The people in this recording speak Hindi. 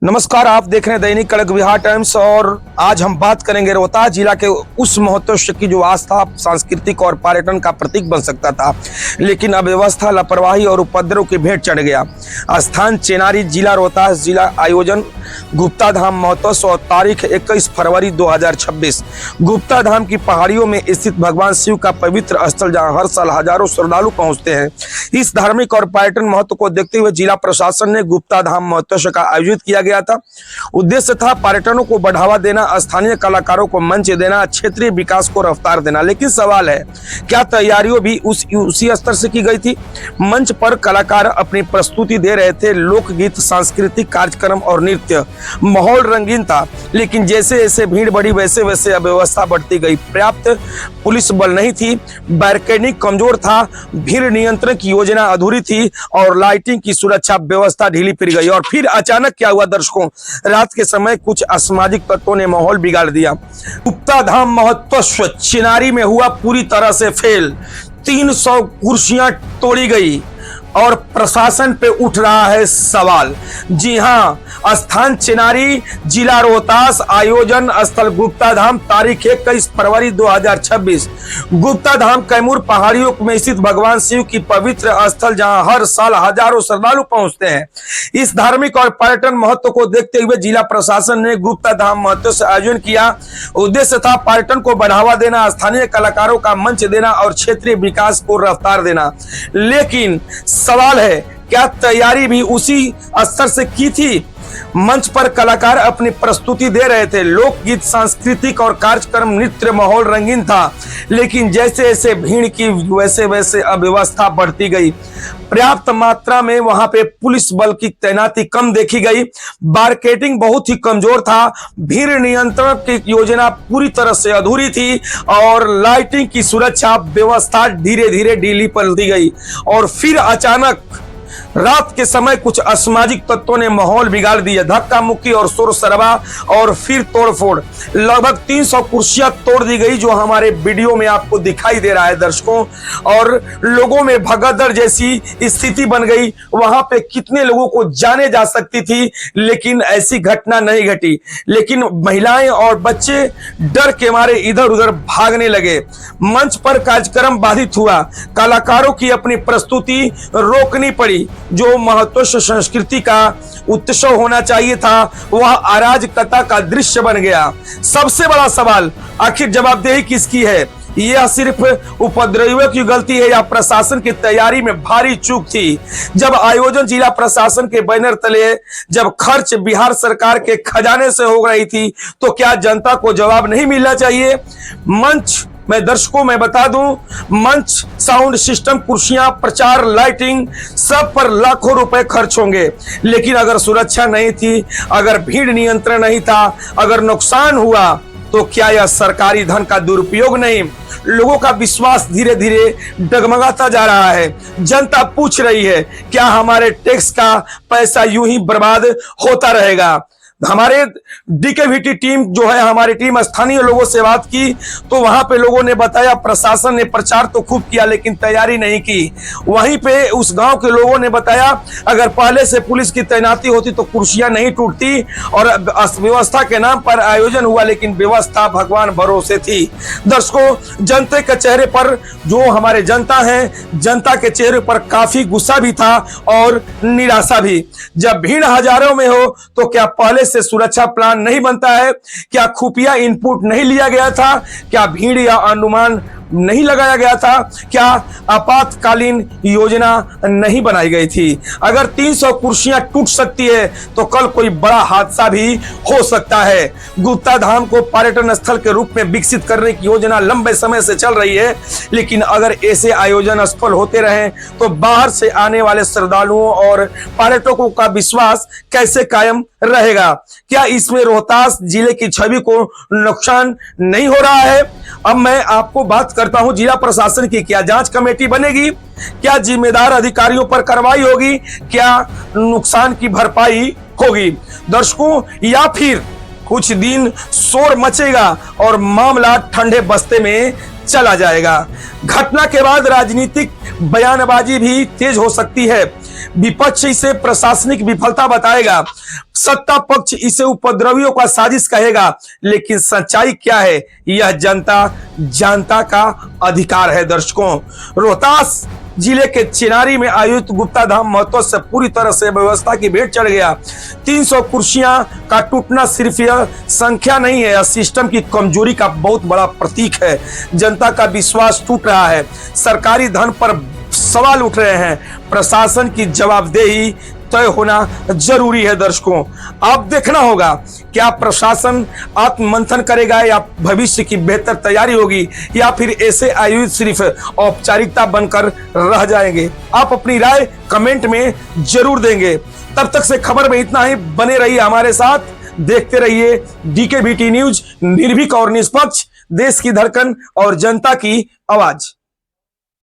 नमस्कार, आप देख रहे हैं दैनिक कड़क बिहार टाइम्स। और आज हम बात करेंगे रोहतास जिला के उस महोत्सव की जो आस्था, सांस्कृतिक और पर्यटन का प्रतीक बन सकता था, लेकिन अव्यवस्था, लापरवाही और उपद्रव की भेंट चढ़ गया। स्थान चेनारी, जिला रोहतास। जिला आयोजन गुप्ता धाम महोत्सव और तारीख 21 फरवरी 2026। गुप्ता धाम की पहाड़ियों में स्थित भगवान शिव का पवित्र स्थल, जहां हर साल हजारों श्रद्धालु पहुंचते हैं। इस धार्मिक और पर्यटन महत्व को देखते हुए जिला प्रशासन ने गुप्ता धाम महोत्सव का आयोजित किया गया था। उद्देश्य था पर्यटनों को बढ़ावा देना, स्थानीय कलाकारों को मंच देना, क्षेत्रीय विकास को रफ्तार देना। लेकिन सवाल है, क्या तैयारियों भी उसी स्तर से की गई थी? मंच पर कलाकार अपनी प्रस्तुति दे रहे थे, लोकगीत, सांस्कृतिक कार्यक्रम और नृत्य। माहौल रंगीन था, लेकिन जैसे जैसे भीड़ बढ़ी वैसे वैसे अव्यवस्था बढ़ती गई। पर्याप्त पुलिस बल नहीं थी, बैरिकेडिंग कमजोर था, भीड़ नियंत्रण की योजना अधूरी थी और लाइटिंग की सुरक्षा व्यवस्था ढीली पड़ गई। और फिर अचानक क्या हुआ दर्शकों, रात के समय कुछ असामाजिक तत्वों ने माहौल बिगाड़ दिया। गुप्ता धाम महोत्सव चिनारी में हुआ पूरी तरह से फेल। 300 कुर्सियां तोड़ी गई और प्रशासन पे उठ रहा है सवाल। जी हां, स्थान चिनारी, जिला रोहतास। आयोजन स्थल गुप्ता धाम, तारीख 21 फरवरी 2026। गुप्ता धाम कैमूर पहाड़ियों में स्थित भगवान शिव की पवित्र स्थल, जहां हर साल हजारों श्रद्धालु पहुंचते हैं। इस धार्मिक और पर्यटन महत्व को देखते हुए जिला प्रशासन ने गुप्ता धाम महोत्सव से आयोजन किया। उद्देश्य था पर्यटन को बढ़ावा देना, स्थानीय कलाकारों का मंच देना और क्षेत्रीय विकास को रफ्तार देना। लेकिन सवाल है, क्या तैयारी भी उसी स्तर से की थी? मंच पर कलाकार अपनी प्रस्तुति दे रहे थे, लोकगीत, सांस्कृतिक और कार्यक्रम, नृत्य। माहौल रंगीन था, लेकिन जैसे जैसे भीड़ की वैसे वैसे अव्यवस्था बढ़ती गई। पर्याप्त मात्रा में वहां पे पुलिस बल की तैनाती कम देखी गई, बैरिकेडिंग बहुत ही कमजोर था, भीड़ नियंत्रण की योजना पूरी तरह से अधूरी थी और लाइटिंग की सुरक्षा व्यवस्था धीरे धीरे ढीली पड़ती गई। और फिर अचानक रात के समय कुछ असामाजिक तत्वों ने माहौल बिगाड़ दिया। धक्का मुक्की और शोर शराबा और फिर तोड़फोड़। लगभग 300 कुर्सियां तोड़ दी गई, जो हमारे वीडियो में आपको दिखाई दे रहा है दर्शकों। और लोगों में भगदड़ जैसी स्थिति बन गई। वहां पे कितने लोगों को जाने जा सकती थी, लेकिन ऐसी घटना नहीं घटी। लेकिन महिलाएं और बच्चे डर के मारे इधर उधर भागने लगे। मंच पर कार्यक्रम बाधित हुआ, कलाकारों की अपनी प्रस्तुति रोकनी पड़ी। जो महत्व संस्कृति का उत्सव होना चाहिए था, वह अराजकता का दृश्य बन गया। सबसे बड़ा सवाल, आखिर जवाबदेही किसकी है? यह सिर्फ उपद्रवियों की गलती है या प्रशासन की तैयारी में भारी चूक थी? जब आयोजन जिला प्रशासन के बैनर तले, जब खर्च बिहार सरकार के खजाने से हो रही थी, तो क्या जनता को जवाब नहीं मिलना चाहिए? मंच मैं दर्शकों में बता दूं, मंच, साउंड सिस्टम, कुर्सियां, प्रचार, लाइटिंग, सब पर लाखों रुपए खर्च होंगे। लेकिन अगर सुरक्षा नहीं थी, अगर भीड़ नियंत्रण नहीं था, अगर नुकसान हुआ, तो क्या यह सरकारी धन का दुरुपयोग नहीं? लोगों का विश्वास धीरे धीरे डगमगाता जा रहा है। जनता पूछ रही है, क्या हमारे टैक्स का पैसा यूं ही बर्बाद होता रहेगा? हमारे डीकेवीटी टीम जो है, हमारी टीम स्थानीय लोगों से बात की, तो वहां पे लोगों ने बताया प्रशासन ने प्रचार तो खूब किया, लेकिन तैयारी नहीं की। वहीं पे उस गांव के लोगों ने बताया, अगर पहले से पुलिस की तैनाती होती तो कुर्सियां नहीं टूटती। और व्यवस्था के नाम पर आयोजन हुआ, लेकिन व्यवस्था भगवान भरोसे थी। दर्शकों, जनता के चेहरे पर, जो हमारे जनता है, जनता के चेहरे पर काफी गुस्सा भी था और निराशा भी। जब भीड़ हजारों में हो, तो क्या पहले से सुरक्षा प्लान नहीं बनता है? क्या खुफिया इनपुट नहीं लिया गया था? क्या भीड़ या अनुमान नहीं लगाया गया था? क्या आपातकालीन योजना नहीं बनाई गई थी? अगर 300 कुर्सियां टूट सकती है, तो कल कोई बड़ा हादसा भी हो सकता है। गुप्ता धाम को पर्यटन स्थल के रूप में विकसित करने की योजना लंबे समय से चल रही है, लेकिन अगर ऐसे आयोजन असफल होते रहे, तो बाहर से आने वाले श्रद्धालुओं और पर्यटकों का विश्वास कैसे कायम रहेगा? क्या इसमें रोहतास जिले की छवि को नुकसान नहीं हो रहा है? अब मैं आपको बात करता हूं जिला प्रशासन की। क्या जांच कमेटी बनेगी? क्या जिम्मेदार अधिकारियों पर कार्रवाई होगी? क्या नुकसान की भरपाई होगी दर्शकों? या फिर कुछ दिन शोर मचेगा और मामला ठंडे बस्ते में चला जाएगा? घटना के बाद राजनीतिक बयानबाजी भी तेज हो सकती है। विपक्ष इसे प्रशासनिक विफलता बताएगा, सत्ता पक्ष इसे उपद्रवियों का साजिश कहेगा, लेकिन सच्चाई क्या है यह जनता का अधिकार है। दर्शकों, रोहतास जिले के चिनारी में आयोजित गुप्ता धाम महोत्सव से पूरी तरह से व्यवस्था की भेंट चढ़ गया। 300 कुर्सियां का टूटना सिर्फ यह संख्या नहीं है, यह सिस्टम की कमजोरी का बहुत बड़ा प्रतीक है। जनता का विश्वास टूट रहा है, सरकारी धन पर सवाल उठ रहे हैं, प्रशासन की जवाबदेही तय होना जरूरी है। दर्शकों, अब देखना होगा क्या प्रशासन आत्ममंथन करेगा या भविष्य की बेहतर तैयारी होगी, या फिर ऐसे आयोजित सिर्फ औपचारिकता बनकर रह जाएंगे। आप अपनी राय कमेंट में जरूर देंगे। तब तक से खबर में इतना ही, बने रहिए हमारे साथ, देखते रहिए DKBT न्यूज, निर्भीक और निष्पक्ष, देश की धड़कन और जनता की आवाज।